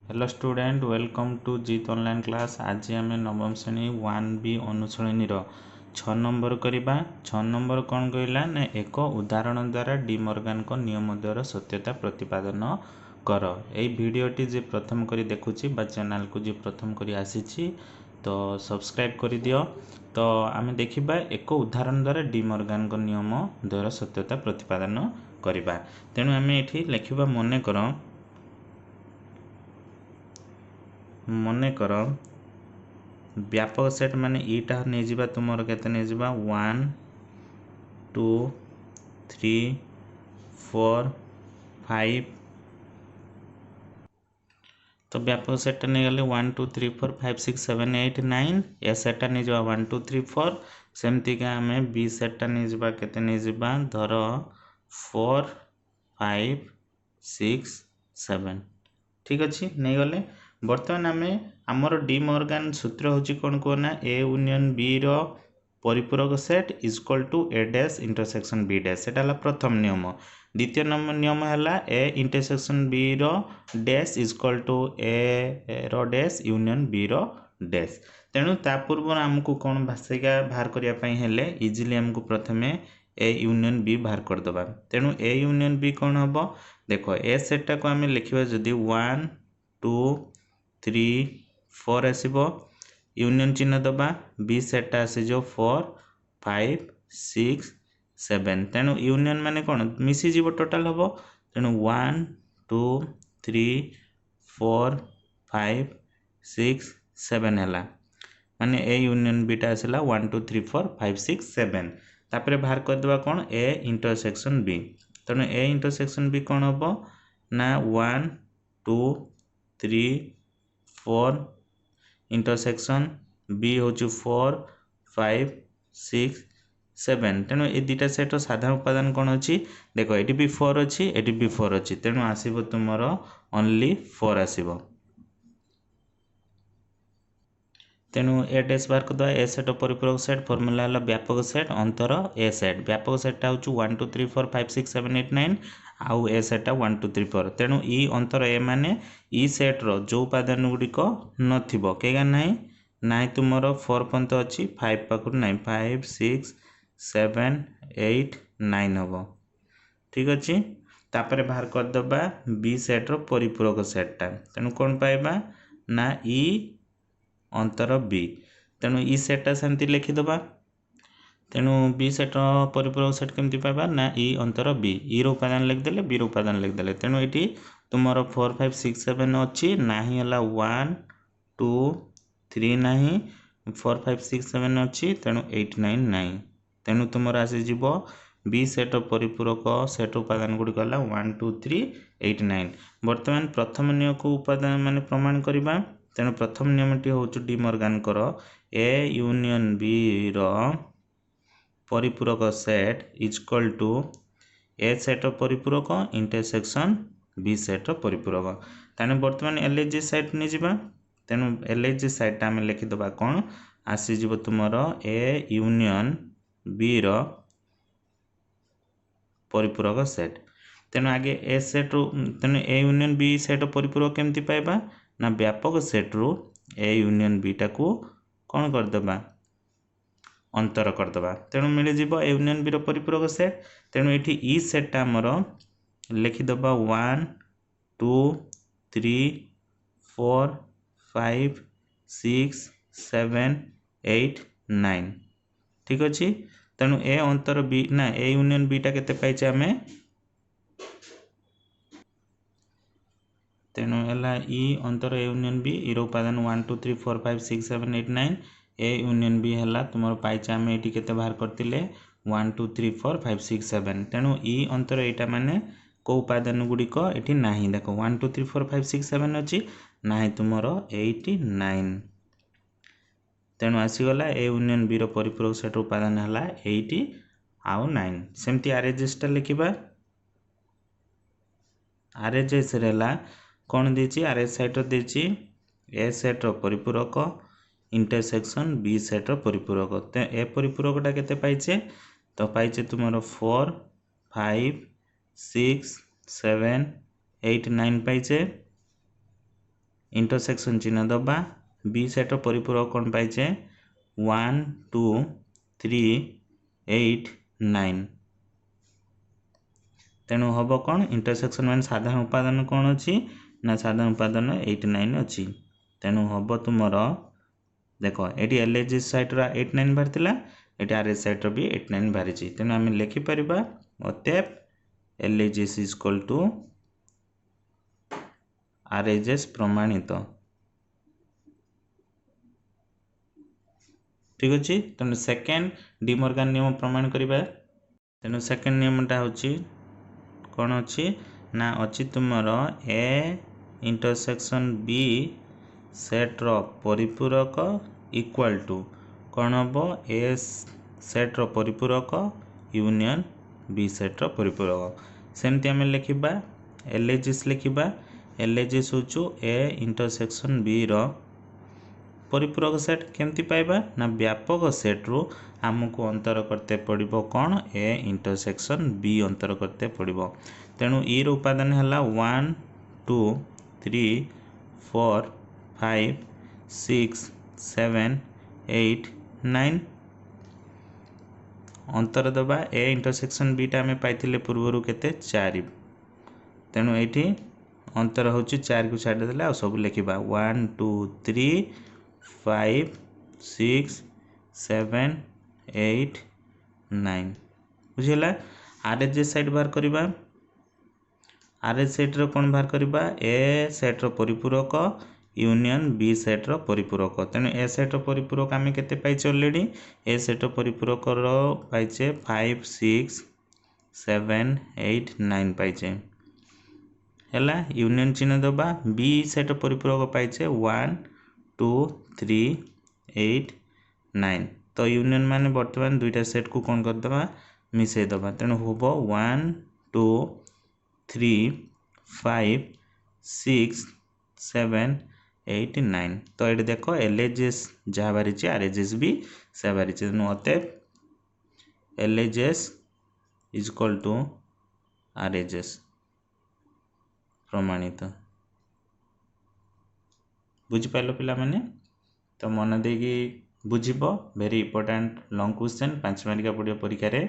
Hello student welcome to Jeet online class. आज आम नवम श्रेणी 1B अनुश्रेणी 6 नंबर करवा। 6 नंबर कौन कहला ना एक उदाहरण द्वारा डी मॉर्गन को नियम द्वारा सत्यता प्रतिपादन कर। यही भिडटी जे प्रथम करी देखुची बा चैनल को जे प्रथम करी आसीची तो सब्सक्राइब कर दियो। तो आम देखा एक उदाहरण द्वारा डी मॉर्गन को नियम द्वारा सत्यता प्रतिपादन करवा। तेणु आम ये लिखा मन कर व्यापक सेट माने ईटा नहीं जावा तुमर केते नहीं जावा 1 2 3 4 5। तो व्यापक सेट नहीं गले 1 2 3 4 5 6 7 8 9। ए सेटा नहीं जावा 1 2 3 4। सेमती का आम बी सेटा नहीं जावा केते नहीं जावा धर 4 5 6 7। ठीक अच्छे नहीं गले। बर्तमान आम आमर डी मॉर्गन सूत्र हूँ कौन कहना ए यूनियन बी रो परिपूरक set equal to A dash intersection B dash. सेटा है प्रथम नियम। द्वितीय नियम है ए इंटरसेक्शन बी रो डैश इक्वल टू ए रो डैश यूनियन बी रो डैश। तेणु ता पूर्व आमको कौन भाषिका बाहर करने इजिली आमको प्रथम ए यूनियन बी बाहर करदे। तेणु ए यूनियन बी कौन हम देख ए सेटा को आम लिखा जदि 1 2 3 4 आसब यूनियन चिन्ह दबा बी सेटा आसीज 4 5 6 7। तेणु यूनियन माने कौन मिसीज टोटाल हम। तेणु 1 2 3 4 5 6 7 है माने ए यूनियन बीटा आसला 1 2 3 4 5 6 7। तापर बाहर करदे कौन ए इंटरसेक्शन बी। तेणु ए इंटरसेक्शन बी कौन हम ना 1 2 3 4 इंटरसेक्शन बी हूँ 4 5 6 7। तेणु ये दुटा सेट साधारण उपादान कौन अच्छी देख ये भी 4 अच्छी ये भी 4 अच्छी। तेणु आसब तुमर ओनली 4 आसब। तेणु ए डैश बार करदे ए सेट परिपूरक सेट फर्मूला है व्यापक सेट अंतर ए सेट। व्यापक सेटा हूँ 1 2 3 4 5 6 7 8 9 आउ ए सेटा 1 2 3 4। तेणु ई अंतर ए माने ई सेट्र जो उपादान गुड़िक नथिबो केगा नाई नाई तुमर 4 पर्यंत अच्छी 5 पाखर नाई 5 6 7 8 9 हम। ठीक अच्छे। तापर बाहर करदे बी सेट्र परिपूरक सेटा। तेणु कौन पाइबा ना ई अंतर बी। तेणु ई सेटा सेमती लिखिदबा। तेणु बी सेट परिपूरक सेट केमती पाइबा ना ई अंतर बी ई रो उपादान लिखिदेले बी रो उपादान लिखिदेले। तेणु ये तुमर 4 5 6 7 अच्छी नाही है 1 2 3 नाही 4 5 6 7 अच्छी तेणु 8 9 9। तेणु तुम आसीज बी सेट परिपूरक सेट उपादान गुड़िक 1 2 3 8 9। बर्तमान प्रथम नियम को उपादान मान प्रमाण करवा। तेणु प्रथम नियमटी हूँ डी मॉर्गन कर ए यूनियन बी रो परिपूरक set equal to A set परिपूरक इंटरसेक्शन बी सेट परिपूरक। तेणु बर्तमान एलएचजी साइट नहीं जावा। तेणु एलएचजी साइट आम लिखिदबा कौन आसीज तुमर ए यूनियन बी रो परिपूरक सेट। तेणु आगे ए सेट रु तेणु ए यूनियन बी सेट परिपूरक केमती पाइबा ना व्यापक सेट रु ए यूनियन बी टाकू कौन करदबा अंतर करदबा। तेणु मिलଯିव ए यूनियन बी रो परिपूरक सेट। तेणु ये ई सेटा आमर लिखिदबा 1 2 3 4 5 6 7 8 9। ठीक अच्छे। तेणु ए अंतर बी ना ए यूनियन बीटा केते पाइचे आमे तेणु है ई अंतर ए यूनियन बी ई रो उपादान 1 2 3 4 5 6 7 8 9 ए यूनियन बी है तुम पाइचे आम ये केते बाहर करते 1 2 3 4 5 6 7। तेणु ई अंतर यहाँ माने को उपादान गुड़िक ये ना देख 1 2 3 4 5 6 7 अच्छी ना तुम 8 9। तेणु आसीगला ए यूनियन बी रो परिपूरक सेट उपादान है 8 आउ 9। सेमती आरएचएसटा लिखा आरएचएस कौन देची आरएच साइट देची ए सेट परिपूरक इंटरसेक्शन बी सेट परिपूरक। तो ए परिपूरकटा केते पाइचे तो पाइचे तुम 4 5 6 7 8 9 पाइचे। इंटरसेक्शन चिन्ह दबा बी सेट परिपूरक कौन पाइचे 1 2 3 8 9 तेणु हम कौन इंटरसेक्शन मान साधारण उपादान कौन अच्छी ना साधारण उपादान 8 9 अच्छी तेणु हम तुमर देख ये एलएजी सैट्र 8 9 बाहरी ये आरएच सैट्र भी 8 9 बाहरी तेणु आम लिखिपर अतएव एलएजीएस इक्वल टू आरएचएस प्रमाणित ठीक अच्छे तेणु सेकेंड डिमॉर्गन नियम प्रमाण करवा तेणु सेकेंड नियमटा हूँ कौन अच्छी ना अच्छी तुमर ए इंटरसेक्शन बी सेट्र परिपूरक इक्वल टू कौन हम ए सेट्र परिपूरक यूनियन बी सेट्र परिपूरक सेमती आम लिखा एलएजीएस लिखा एलएजीएस हूँ ए इंटरसेक्शन बी रो परिपूरक सेट केमती पाइबा ना व्यापक सेट्रु आमको अंतर करते पड़ो कौन ए इंटरसेक्शन बी अंतर करते पड़ो तेणु ई उपादान है 1 2 3 4 5 6 7 8 9 अंतर दबा ए इंटरसेक्शन बीटा आम पाई पूर्वर केते 4 तेणु ये अंतर हूँ 4 को छाड़देले आ सब लिखा 1 2 3 5 6 7 8 9 बुझेगा आरएचएस साइड बाहर करवा आरएच सेट्र कौन बाहर करवा ए सेट्र परिपूरक यूनियन बी सेट्र परिपूरक तेणु ए सेट्र परिपूरक आम के अलरेडी ए सेट्र परिपूरक पाइचे 5 6 7 8 9 पाइचे है यूनियन चिन्ह दबा बी सेट परिपूरक पाइचे 1 2 3 8 9 तो यूनियन माने बर्तमान दुईटा सेट को कौन करदे मिसई दबा तेणु हम 1 2 3 5 6 7 8 9 तो ये देख एलएजीएस जहाँ बाहरी आरएचएस भी से बाहरी तेणु अतएव एलएजीएस इज इक्वल टू आरएचएस प्रमाणित बुझिपाल पिला माने तो मन देगी बुझिब वेरी इंपोर्टेंट लॉन्ग क्वेश्चन 5 मार्किया पड़ो परीक्षा रे